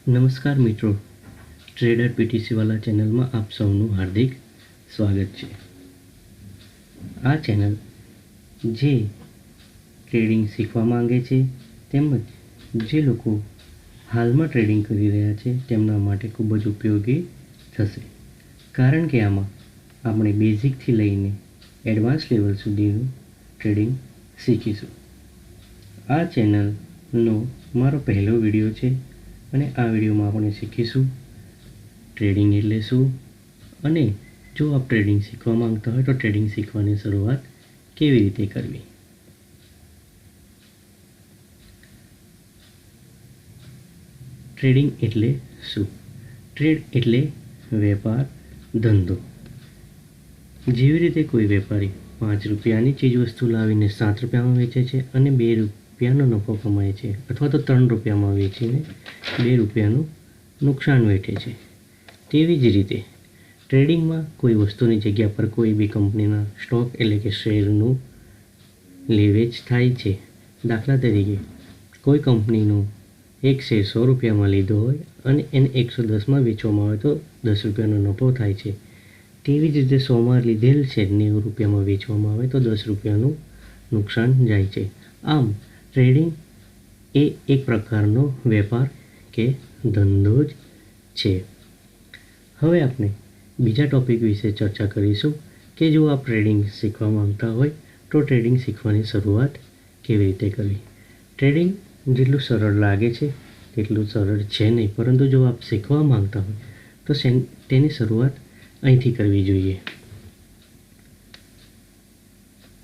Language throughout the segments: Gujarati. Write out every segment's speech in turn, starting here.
નમસ્કાર મિત્રો, ટ્રેડર પીટીસી વાલા ચેનલમાં આપ સૌનું હાર્દિક સ્વાગત છે। આ ચેનલ જે ટ્રેડિંગ શીખવા માંગે છે તેમજ જે લોકો હાલમાં ટ્રેડિંગ કરી રહ્યા છે તેમના માટે ખૂબ જ ઉપયોગી થશે, કારણ કે આમાં આપણે બેઝિકથી લઈને એડવાન્સ લેવલ સુધીનું ટ્રેડિંગ શીખીશું। આ ચેનલનો મારો પહેલો વિડીયો છે અને આ વિડીયોમાં આપણે શીખીશું ટ્રેડિંગ એટલે શું, અને જો આપ ટ્રેડિંગ શીખવા માંગતા હોય તો ટ્રેડિંગ શીખવાની શરૂઆત કેવી રીતે કરવી। ટ્રેડિંગ એટલે શું? ટ્રેડ એટલે વેપાર, ધંધો। જેવી રીતે કોઈ વેપારી 5 રૂપિયાની ચીજવસ્તુ લાવીને 7 રૂપિયામાં વેચે છે અને 2 રૂપિયાનો નફો કમાય છે, અથવા તો 3 રૂપિયામાં વેચીને 2 રૂપિયાનું નુકસાન વેઠે છે, તેવી જ રીતે ટ્રેડિંગમાં કોઈ વસ્તુની જગ્યા પર કોઈ બી કંપનીના સ્ટોક એટલે કે શેરનું લેવેચ થાય છે। દાખલા તરીકે કોઈ કંપનીનો એક શેર 100 રૂપિયામાં લીધો હોય અને એને 110માં વેચવામાં આવે તો 10 રૂપિયાનો નફો થાય છે। તેવી જ રીતે 100માં લીધેલ શેર 90 રૂપિયામાં વેચવામાં આવે તો 10 રૂપિયાનું નુકસાન જાય છે। આમ ટ્રેડિંગ એ એક પ્રકારનો વેપાર કે ધંધો જ છે। હવે આપણે બીજા ટોપિક વિશે ચર્ચા કરીશું કે જો આપ ટ્રેડિંગ શીખવા માંગતા હોય તો ટ્રેડિંગ શીખવાની શરૂઆત કેવી રીતે કરવી। ટ્રેડિંગ જેટલું સરળ લાગે છે તેટલું સરળ છે નહીં, પરંતુ જો આપ શીખવા માંગતા હોય તો તેની શરૂઆત અહીંથી કરવી જોઈએ।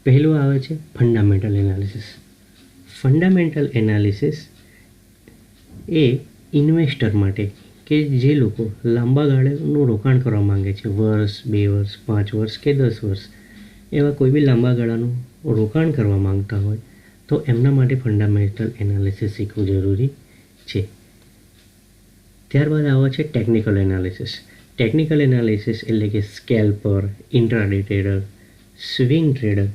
પહેલું આવે છે ફંડામેન્ટલ એનાલિસિસ। ફંડામેન્ટલ એનાલિસિસ એ ઇન્વેસ્ટર માટે કે જે લોકો લાંબા ગાળાનું રોકાણ કરવા માંગે છે, વર્ષ, 2 વર્ષ, 5 વર્ષ કે 10 વર્ષ, એવા કોઈ બી લાંબા ગાળાનું રોકાણ કરવા માંગતા હોય તો એમના માટે ફંડામેન્ટલ એનાલિસિસ શીખવું જરૂરી છે। ત્યારબાદ આવે છે ટેકનિકલ એનાલિસિસ। ટેકનિકલ એનાલિસિસ એટલે કે સ્કેલ્પર, ઇન્ટ્રાડે ટ્રેડર, સ્વિંગ ટ્રેડર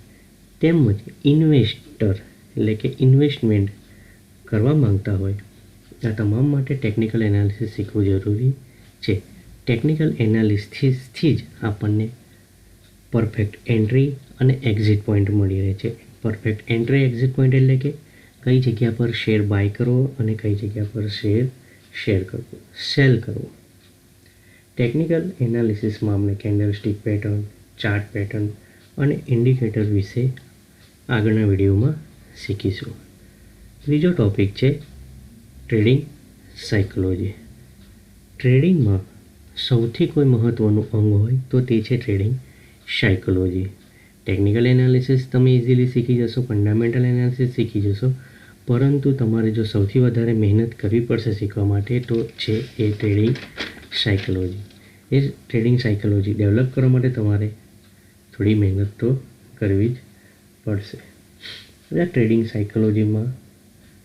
તેમજ ઇન્વેસ્ટર એટલે કે ઇન્વેસ્ટમેન્ટ કરવા માંગતા હોય આ તમામ માટે ટેકનિકલ એનાલિસિસ શીખવું જરૂરી છે। ટેકનિકલ એનાલિસિસથી જ આપણને પરફેક્ટ એન્ટ્રી અને એક્ઝિટ પોઈન્ટ મળી રહે છે। પરફેક્ટ એન્ટ્રી એક્ઝિટ પોઈન્ટ એટલે કે કઈ જગ્યા પર શેર બાય કરવો અને કઈ જગ્યા પર સેલ કરવો। ટેકનિકલ એનાલિસિસમાં આપણે કેન્ડલસ્ટિક પેટર્ન, ચાર્ટ પેટર્ન અને ઇન્ડિકેટર વિશે આગળના વિડીયોમાં શીખીશું। ત્રીજો ટોપિક છે ટ્રેડિંગ સાયકોલોજી। ટ્રેડિંગમાં સૌથી કોઈ મહત્ત્વનું અંગ હોય તો તે છે ટ્રેડિંગ સાયકોલોજી। ટેકનિકલ એનાલિસિસ તમે ઇઝીલી શીખી જશો, ફંડામેન્ટલ એનાલિસિસ શીખી જશો, પરંતુ તમારે જો સૌથી વધારે મહેનત કરવી પડશે શીખવા માટે તો છે એ ટ્રેડિંગ સાયકોલોજી। એ ટ્રેડિંગ સાયકોલોજી ડેવલપ કરવા માટે તમારે થોડી મહેનત તો કરવી જ પડશે। આ ટ્રેડિંગ સાયકોલોજીમાં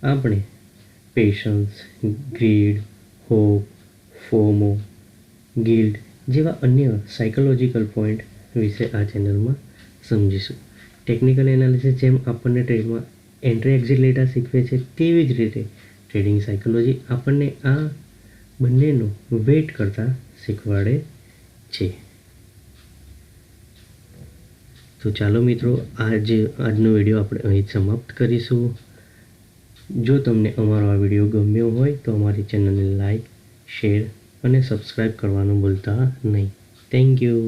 આપણે patience, grid, hope, FOMO, guilt જેવા અન્ય સાયકોલોજીકલ પોઈન્ટ વિશે આ ચેનલમાં સમજીશું। ટેકનિકલ એનાલિસિસ જેમ આપણને ટ્રેડમાં એન્ટ્રી એક્ઝિટ ડેટા શીખવે છે તેવી જ રીતે ટ્રેડિંગ સાયકોલોજી આપણને આ બંનેનો વેટ કરતાં શીખવાડે છે। તો ચાલો મિત્રો, આજનો વિડીયો આપણે અહીં સમાપ્ત કરીશું। જો તમને અમારો આ વિડીયો ગમ્યો હોય તો અમારી ચેનલને લાઈક, શેર અને સબસ્ક્રાઈબ કરવાનું ભૂલતા નહીં। Thank you.